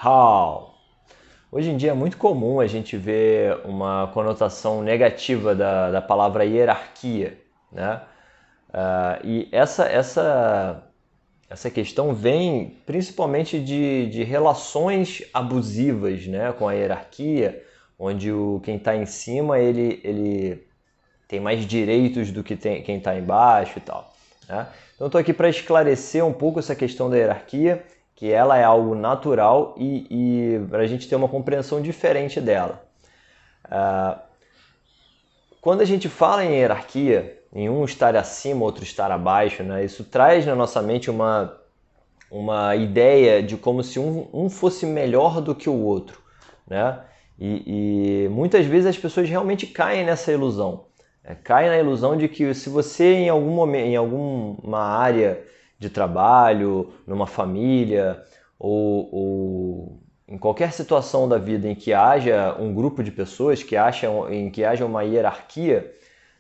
How. Hoje em dia é muito comum a gente ver uma conotação negativa da palavra hierarquia, né? E essa questão vem principalmente de relações abusivas, né, com a hierarquia, onde quem está em cima ele tem mais direitos do que quem está embaixo e tal, né? Então eu estou aqui para esclarecer um pouco essa questão da hierarquia, que ela é algo natural e para a gente ter uma compreensão diferente dela. Quando a gente fala em hierarquia, em um estar acima, outro estar abaixo, né, isso traz na nossa mente uma ideia de como se um fosse melhor do que o outro, né? E muitas vezes as pessoas realmente caem nessa ilusão. Caem na ilusão de que se você em algum momento, em alguma área de trabalho, numa família ou em qualquer situação da vida em que haja um grupo de pessoas, em que haja uma hierarquia,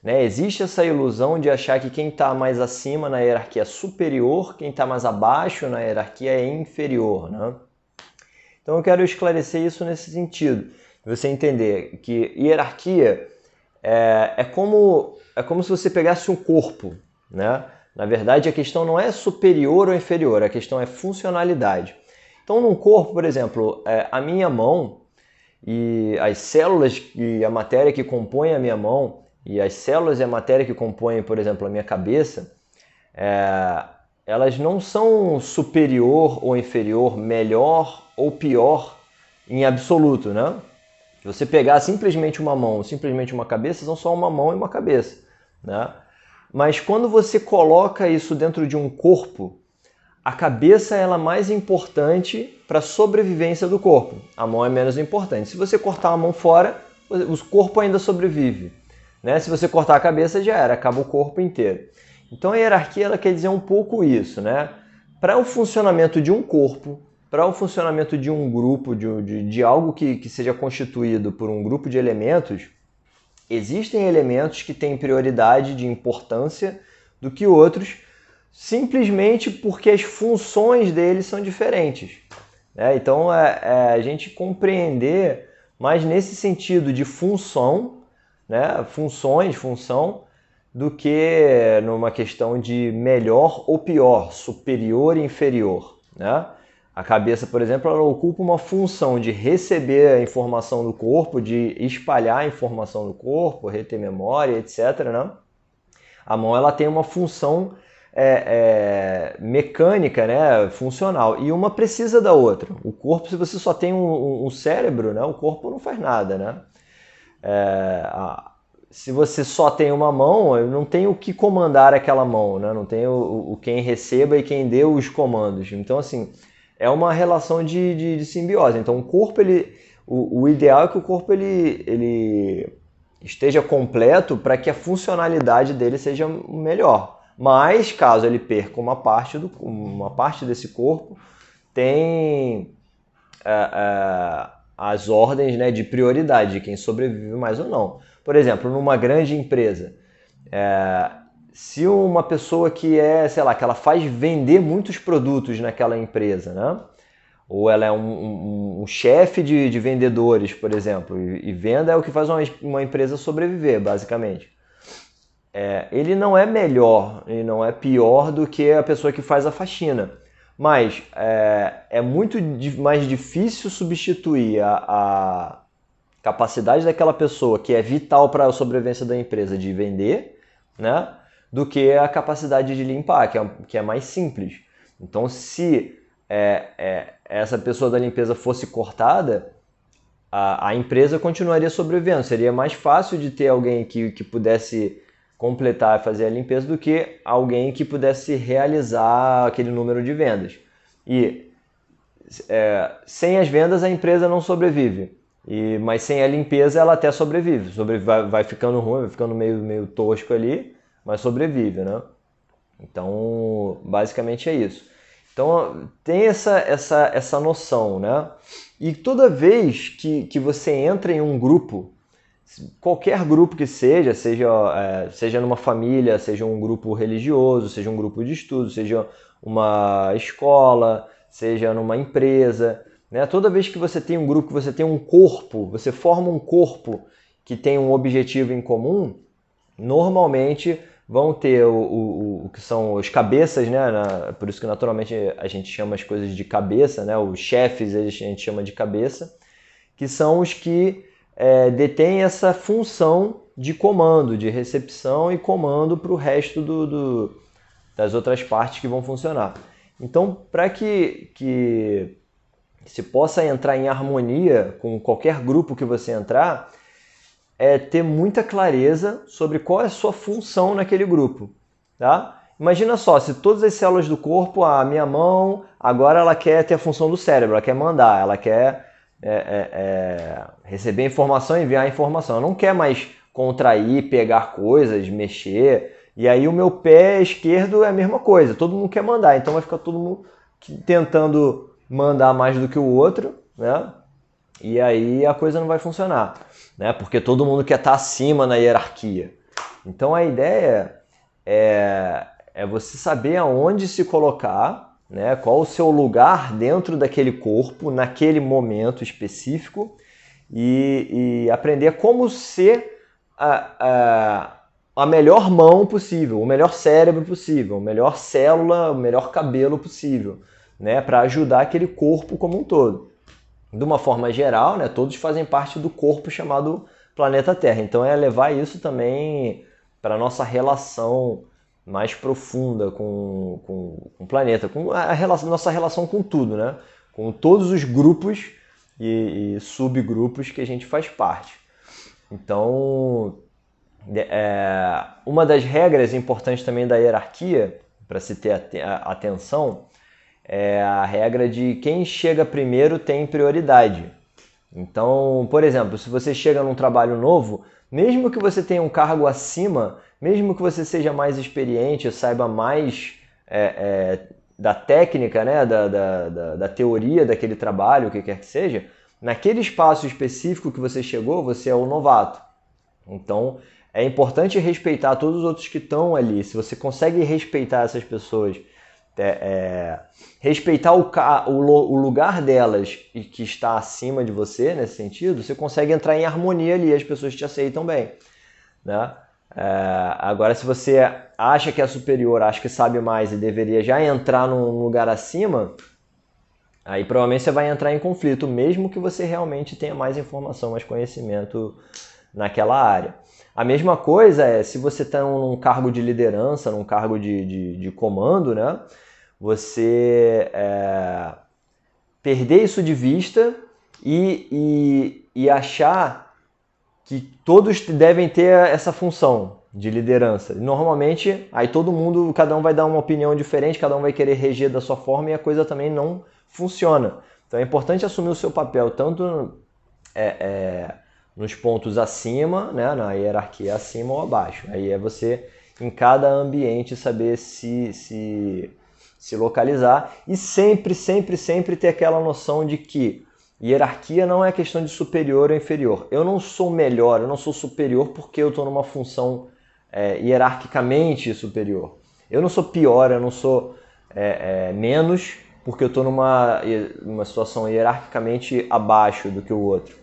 né, existe essa ilusão de achar que quem está mais acima na hierarquia é superior, quem está mais abaixo na hierarquia é inferior, né? Então eu quero esclarecer isso nesse sentido. Você entender que hierarquia é como se você pegasse um corpo, né? Na verdade, a questão não é superior ou inferior, a questão é funcionalidade. Então, num corpo, por exemplo, a minha mão e as células e a matéria que compõe a minha mão e as células e a matéria que compõem, por exemplo, a minha cabeça, elas não são superior ou inferior, melhor ou pior em absoluto, né? Se você pegar simplesmente uma mão, simplesmente uma cabeça, são só uma mão e uma cabeça, né? Mas quando você coloca isso dentro de um corpo, a cabeça é mais importante para a sobrevivência do corpo. A mão é menos importante. Se você cortar a mão fora, o corpo ainda sobrevive, né? Se você cortar a cabeça, já era, acaba o corpo inteiro. Então a hierarquia ela quer dizer um pouco isso, né? Para o funcionamento de um corpo, para o funcionamento de um grupo, de algo que seja constituído por um grupo de elementos, existem elementos que têm prioridade de importância do que outros, simplesmente porque as funções deles são diferentes, né? Então a gente compreender mais nesse sentido de função, né? Função, do que numa questão de melhor ou pior, superior e inferior, né? A cabeça, por exemplo, ela ocupa uma função de receber a informação do corpo, de espalhar a informação do corpo, reter memória, etc., né? A mão ela tem uma função mecânica, né? Funcional, e uma precisa da outra. O corpo, se você só tem um cérebro, né? O corpo não faz nada, né? Se você só tem uma mão, não tem o que comandar aquela mão, né? Não tem o quem receba e quem dê os comandos. Então, assim, é uma relação de simbiose. Então, o corpo, o ideal é que o corpo ele esteja completo para que a funcionalidade dele seja melhor. Mas, caso ele perca uma parte desse corpo, tem as ordens, né, de prioridade de quem sobrevive mais ou não. Por exemplo, numa grande empresa, se uma pessoa que sei lá, que ela faz vender muitos produtos naquela empresa, né? Ou ela é um chefe de vendedores, por exemplo, e venda é o que faz uma empresa sobreviver, basicamente. Ele não é melhor e não é pior do que a pessoa que faz a faxina. Mas é muito mais difícil substituir a capacidade daquela pessoa que é vital para a sobrevivência da empresa de vender, né, do que a capacidade de limpar, que é mais simples. Então, se essa pessoa da limpeza fosse cortada, a empresa continuaria sobrevivendo. Seria mais fácil de ter alguém que pudesse completar e fazer a limpeza do que alguém que pudesse realizar aquele número de vendas. E sem as vendas a empresa não sobrevive. Mas sem a limpeza ela até sobrevive. Vai ficando ruim, vai ficando meio tosco ali, mas sobrevive, né? Então, basicamente é isso. Então, tem essa noção, né? E toda vez que você entra em um grupo, qualquer grupo que seja numa família, seja um grupo religioso, seja um grupo de estudo, seja uma escola, seja numa empresa, né? Toda vez que você tem um grupo, que você tem um corpo, você forma um corpo que tem um objetivo em comum, normalmente vão ter o que são os cabeças, né? Por isso que naturalmente a gente chama as coisas de cabeça, né? Os chefes a gente chama de cabeça, que são os que detêm essa função de comando, de recepção e comando para o resto das outras partes que vão funcionar. Então, para que se possa entrar em harmonia com qualquer grupo que você entrar, é ter muita clareza sobre qual é a sua função naquele grupo, tá? Imagina só, se todas as células do corpo, a minha mão, agora ela quer ter a função do cérebro, ela quer mandar, ela quer receber informação, enviar informação. Ela não quer mais contrair, pegar coisas, mexer. E aí o meu pé esquerdo é a mesma coisa, todo mundo quer mandar, então vai ficar todo mundo tentando mandar mais do que o outro, né? E aí a coisa não vai funcionar, né? Porque todo mundo quer estar acima na hierarquia. Então a ideia é você saber aonde se colocar, né? Qual o seu lugar dentro daquele corpo, naquele momento específico, e aprender como ser a melhor mão possível, o melhor cérebro possível, a melhor célula, o melhor cabelo possível, né? Para ajudar aquele corpo como um todo. De uma forma geral, né, todos fazem parte do corpo chamado planeta Terra. Então é levar isso também para a nossa relação mais profunda com o planeta, com nossa relação com tudo, né? Com todos os grupos e subgrupos que a gente faz parte. Então, uma das regras importantes também da hierarquia, para se ter atenção, é a regra de quem chega primeiro tem prioridade. Então, por exemplo, se você chega num trabalho novo, mesmo que você tenha um cargo acima, mesmo que você seja mais experiente, saiba mais da técnica, né, da teoria daquele trabalho, o que quer que seja, naquele espaço específico que você chegou, você é o novato. Então, é importante respeitar todos os outros que estão ali. Se você consegue respeitar essas pessoas, respeitar o lugar delas e que está acima de você, nesse sentido, você consegue entrar em harmonia ali, as pessoas te aceitam bem, né? Agora, se você acha que é superior, acha que sabe mais e deveria já entrar num lugar acima, aí provavelmente você vai entrar em conflito, mesmo que você realmente tenha mais informação, mais conhecimento naquela área. A mesma coisa é se você está num cargo de liderança, num cargo de comando, né? Você perder isso de vista e achar que todos devem ter essa função de liderança. Normalmente, aí todo mundo, cada um vai dar uma opinião diferente, cada um vai querer reger da sua forma e a coisa também não funciona. Então é importante assumir o seu papel, tanto nos pontos acima, né, na hierarquia acima ou abaixo. Aí é você, em cada ambiente, saber se localizar e sempre ter aquela noção de que hierarquia não é questão de superior ou inferior. Eu não sou melhor, eu não sou superior porque eu estou numa função hierarquicamente superior. Eu não sou pior, eu não sou menos porque eu estou numa situação hierarquicamente abaixo do que o outro.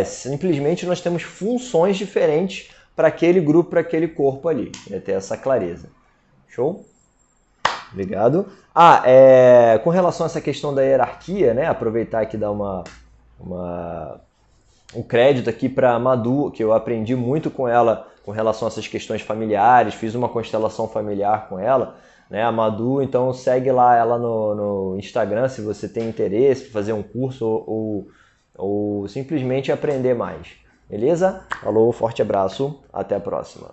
Simplesmente nós temos funções diferentes para aquele grupo, para aquele corpo ali. Ter essa clareza. Show? Obrigado. Com relação a essa questão da hierarquia, né? Aproveitar aqui e dar um crédito aqui para a Madu, que eu aprendi muito com ela com relação a essas questões familiares, fiz uma constelação familiar com ela, né? A Madu, então segue lá ela no Instagram se você tem interesse para fazer um curso ou simplesmente aprender mais. Beleza? Falou, forte abraço, até a próxima.